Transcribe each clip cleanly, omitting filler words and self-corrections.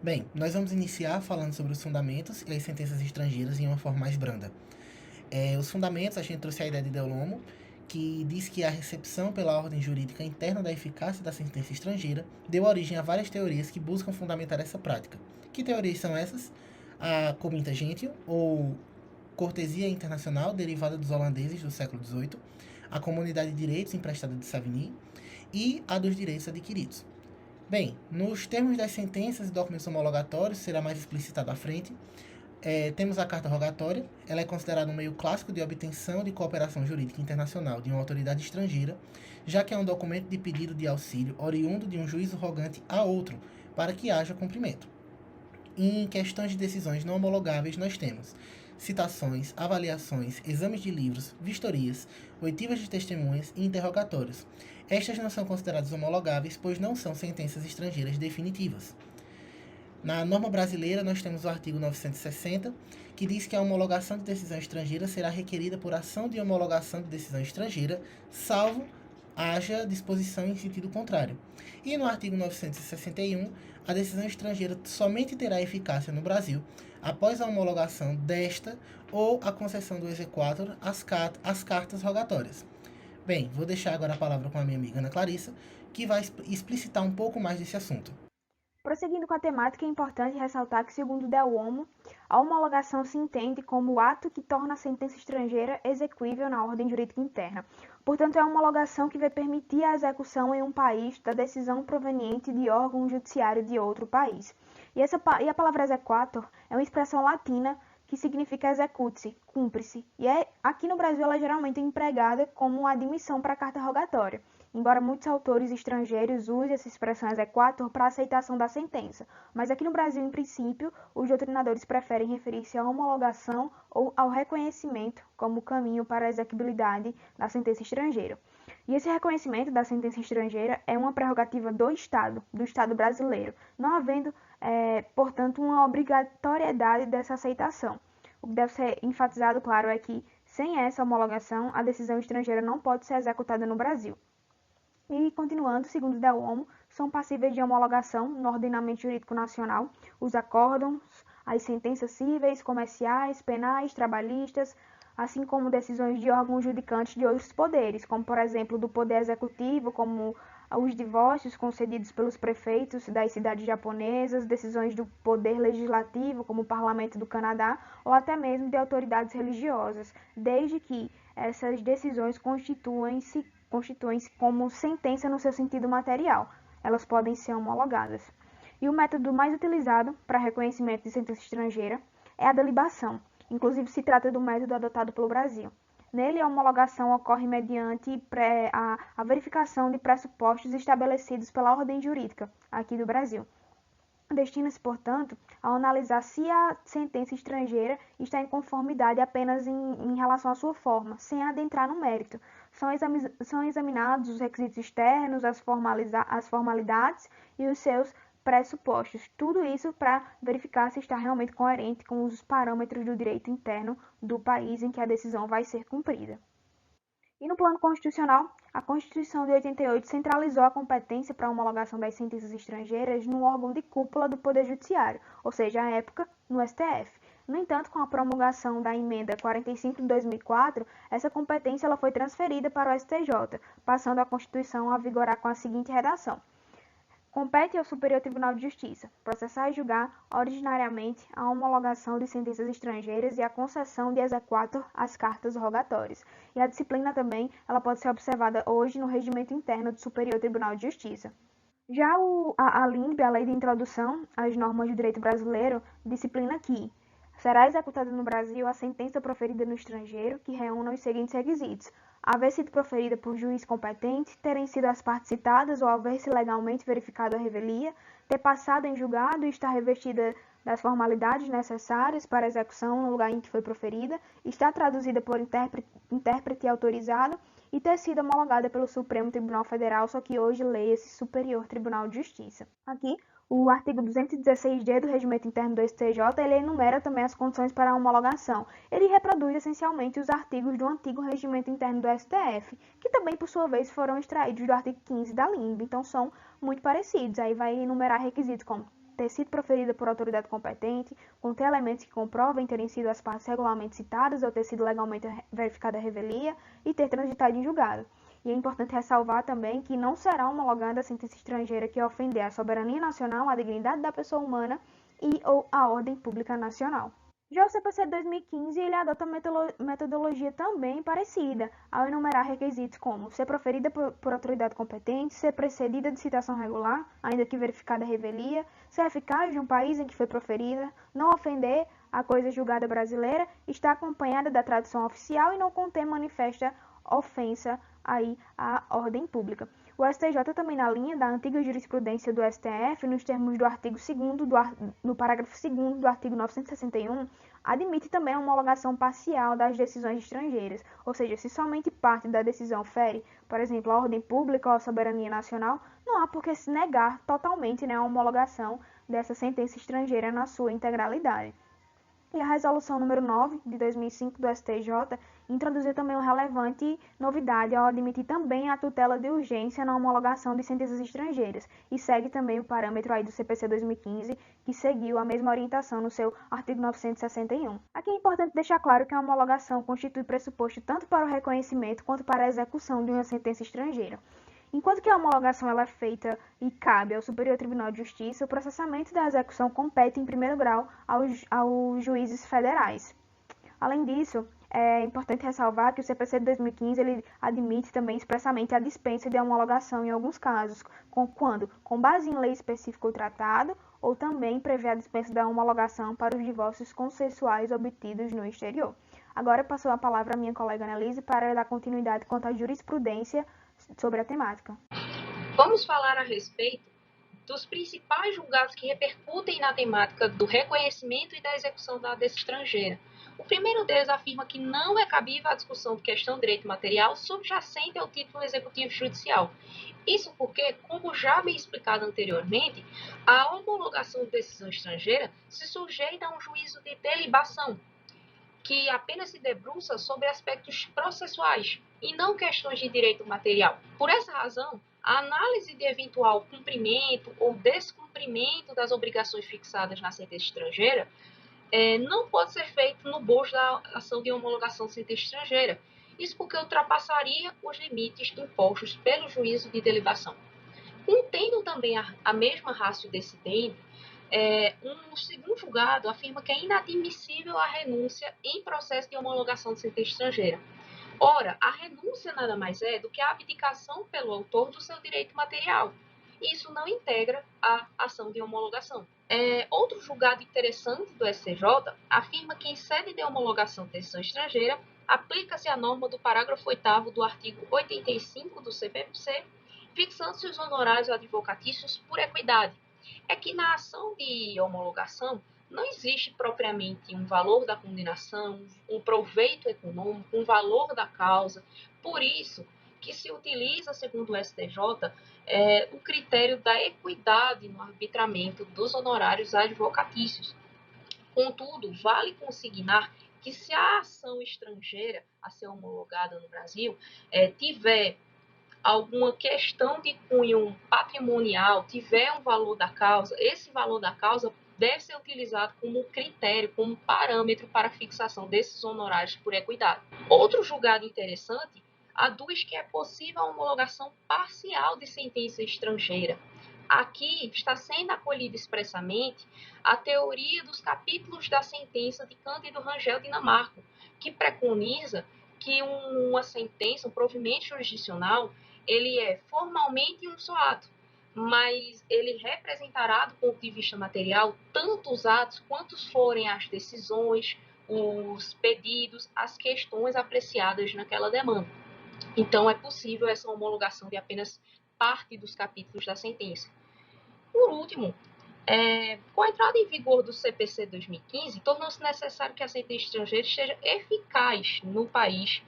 Bem, nós vamos iniciar falando sobre os fundamentos e as sentenças estrangeiras em uma forma mais branda. Os fundamentos, a gente trouxe a ideia de Dellomo, que diz que a recepção pela ordem jurídica interna da eficácia da sentença estrangeira deu origem a várias teorias que buscam fundamentar essa prática. Que teorias são essas? A Cominta Gentium, ou cortesia internacional, derivada dos holandeses do século XVIII, a comunidade de direitos emprestada de Savigny e a dos direitos adquiridos. Bem, nos termos das sentenças e documentos homologatórios, será mais explicitado à frente. Temos a carta rogatória. Ela é considerada um meio clássico de obtenção de cooperação jurídica internacional de uma autoridade estrangeira, já que é um documento de pedido de auxílio oriundo de um juízo rogante a outro, para que haja cumprimento. Em questões de decisões não homologáveis, nós temos citações, avaliações, exames de livros, vistorias, oitivas de testemunhas e interrogatórios. Estas não são consideradas homologáveis, pois não são sentenças estrangeiras definitivas. Na norma brasileira, nós temos o artigo 960, que diz que a homologação de decisão estrangeira será requerida por ação de homologação de decisão estrangeira, salvo haja disposição em sentido contrário. E no artigo 961, a decisão estrangeira somente terá eficácia no Brasil após a homologação desta ou a concessão do exequatur às cartas rogatórias. Bem, vou deixar agora a palavra com a minha amiga Ana Clarissa, que vai explicitar um pouco mais desse assunto. Prosseguindo com a temática, é importante ressaltar que, segundo Delhomme, a homologação se entende como o ato que torna a sentença estrangeira exequível na ordem jurídica interna. Portanto, é a homologação que vai permitir a execução em um país da decisão proveniente de órgão judiciário de outro país. E a palavra exequatur é uma expressão latina que significa execute-se, cumpre-se. Aqui no Brasil ela é geralmente empregada como admissão para a carta rogatória, embora muitos autores estrangeiros usem essa expressão exequatur para a aceitação da sentença. Mas aqui no Brasil, em princípio, os doutrinadores preferem referir-se à homologação ou ao reconhecimento como caminho para a exequibilidade da sentença estrangeira. E esse reconhecimento da sentença estrangeira é uma prerrogativa do Estado brasileiro, não havendo, portanto, uma obrigatoriedade dessa aceitação. O que deve ser enfatizado, claro, é que, sem essa homologação, a decisão estrangeira não pode ser executada no Brasil. E, continuando, segundo Delhomme, são passíveis de homologação no ordenamento jurídico nacional os acórdãos, as sentenças cíveis, comerciais, penais, trabalhistas, assim como decisões de órgãos judicantes de outros poderes, como, por exemplo, do poder executivo, como os divórcios concedidos pelos prefeitos das cidades japonesas, decisões do poder legislativo, como o Parlamento do Canadá, ou até mesmo de autoridades religiosas, desde que essas decisões constituem-se como sentença no seu sentido material. Elas podem ser homologadas. E o método mais utilizado para reconhecimento de sentença estrangeira é a delibação. Inclusive, se trata do método adotado pelo Brasil. Nele, a homologação ocorre mediante a verificação de pressupostos estabelecidos pela ordem jurídica aqui do Brasil. Destina-se, portanto, a analisar se a sentença estrangeira está em conformidade apenas em relação à sua forma, sem adentrar no mérito. São examinados os requisitos externos, as formalidades e os seus pressupostos. Tudo isso para verificar se está realmente coerente com os parâmetros do direito interno do país em que a decisão vai ser cumprida. E no plano constitucional, a Constituição de 88 centralizou a competência para a homologação das sentenças estrangeiras no órgão de cúpula do Poder Judiciário, ou seja, à época, no STF. No entanto, com a promulgação da emenda 45 de 2004, essa competência ela foi transferida para o STJ, passando a Constituição a vigorar com a seguinte redação: compete ao Superior Tribunal de Justiça processar e julgar ordinariamente a homologação de sentenças estrangeiras e a concessão de exequatur às cartas rogatórias. E a disciplina também ela pode ser observada hoje no regimento interno do Superior Tribunal de Justiça. Já a LINB, a Lei de Introdução às Normas do Direito Brasileiro, disciplina que será executada no Brasil a sentença proferida no estrangeiro que reúna os seguintes requisitos: haver sido proferida por juiz competente, terem sido as partes citadas ou haver-se legalmente verificado a revelia, ter passado em julgado e estar revestida das formalidades necessárias para a execução no lugar em que foi proferida, estar traduzida por intérprete autorizado e ter sido homologada pelo Supremo Tribunal Federal, só que hoje leia-se Superior Tribunal de Justiça. Aqui, o artigo 216-D do Regimento Interno do STJ, ele enumera também as condições para a homologação. Ele reproduz essencialmente os artigos do antigo Regimento Interno do STF, que também, por sua vez, foram extraídos do artigo 15 da LINB, então são muito parecidos. Aí vai enumerar requisitos como ter sido proferida por autoridade competente, conter elementos que comprovem terem sido as partes regularmente citadas ou ter sido legalmente verificada a revelia e ter transitado em julgado. E é importante ressalvar também que não será homologada a sentença estrangeira que ofender a soberania nacional, a dignidade da pessoa humana e ou a ordem pública nacional. Já o CPC de 2015 ele adota metodologia também parecida, ao enumerar requisitos como ser proferida por autoridade competente, ser precedida de citação regular, ainda que verificada a revelia, ser eficaz de um país em que foi proferida, não ofender a coisa julgada brasileira, estar acompanhada da tradução oficial e não conter manifesta ofensa aí à ordem pública. O STJ também na linha da antiga jurisprudência do STF, nos termos do artigo 2º, no parágrafo 2º do artigo 961, admite também a homologação parcial das decisões estrangeiras, ou seja, se somente parte da decisão fere, por exemplo, a ordem pública ou a soberania nacional, não há por que se negar totalmente, a homologação dessa sentença estrangeira na sua integralidade. E a resolução número 9 de 2005 do STJ introduziu também uma relevante novidade ao admitir também a tutela de urgência na homologação de sentenças estrangeiras e segue também o parâmetro aí do CPC 2015, que seguiu a mesma orientação no seu artigo 961. Aqui é importante deixar claro que a homologação constitui pressuposto tanto para o reconhecimento quanto para a execução de uma sentença estrangeira. Enquanto que a homologação ela é feita e cabe ao Superior Tribunal de Justiça, o processamento da execução compete em primeiro grau aos juízes federais. Além disso, é importante ressalvar que o CPC de 2015 ele admite também expressamente a dispensa de homologação em alguns casos, quando com base em lei específica ou tratado, ou também prevê a dispensa da homologação para os divórcios consensuais obtidos no exterior. Agora passou a palavra à minha colega Annelise para dar continuidade quanto à jurisprudência sobre a temática. Vamos falar a respeito dos principais julgados que repercutem na temática do reconhecimento e da execução da decisão estrangeira. O primeiro deles afirma que não é cabível a discussão de questão de direito material subjacente ao título executivo judicial. Isso porque, como já bem explicado anteriormente, a homologação de decisão estrangeira se sujeita a um juízo de delibação, que apenas se debruça sobre aspectos processuais e não questões de direito material. Por essa razão, a análise de eventual cumprimento ou descumprimento das obrigações fixadas na sentença estrangeira não pode ser feito no bojo da ação de homologação de sentença estrangeira. Isso porque ultrapassaria os limites impostos pelo juízo de delibação. Contendo também a mesma ratio decidente, um segundo julgado afirma que é inadmissível a renúncia em processo de homologação de sentença estrangeira. Ora, a renúncia nada mais é do que a abdicação pelo autor do seu direito material. Isso não integra a ação de homologação. Outro julgado interessante do STJ afirma que em sede de homologação de decisão estrangeira aplica-se a norma do parágrafo 8º do artigo 85 do CPC, fixando-se os honorários advocatícios por equidade. É que na ação de homologação não existe propriamente um valor da condenação, um proveito econômico, um valor da causa. Por isso que se utiliza, segundo o STJ, o critério da equidade no arbitramento dos honorários advocatícios. Contudo, vale consignar que se a ação estrangeira a ser homologada no Brasil tiver alguma questão de cunho patrimonial, tiver um valor da causa, esse valor da causa deve ser utilizado como critério, como parâmetro para a fixação desses honorários por equidade. Outro julgado interessante aduz que é possível a homologação parcial de sentença estrangeira. Aqui está sendo acolhida expressamente a teoria dos capítulos da sentença de Cândido Rangel Dinamarco, que preconiza que uma sentença, um provimento jurisdicional, ele é formalmente um só ato, mas ele representará, do ponto de vista material, tanto os atos quantos forem as decisões, os pedidos, as questões apreciadas naquela demanda. Então, é possível essa homologação de apenas parte dos capítulos da sentença. Por último, com a entrada em vigor do CPC 2015, tornou-se necessário que a sentença estrangeira esteja eficaz no país,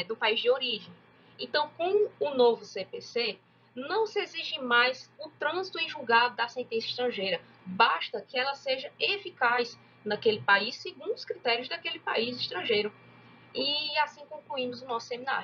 do país de origem. Então, com o novo CPC, não se exige mais o trânsito em julgado da sentença estrangeira. Basta que ela seja eficaz naquele país, segundo os critérios daquele país estrangeiro. E assim concluímos o nosso seminário.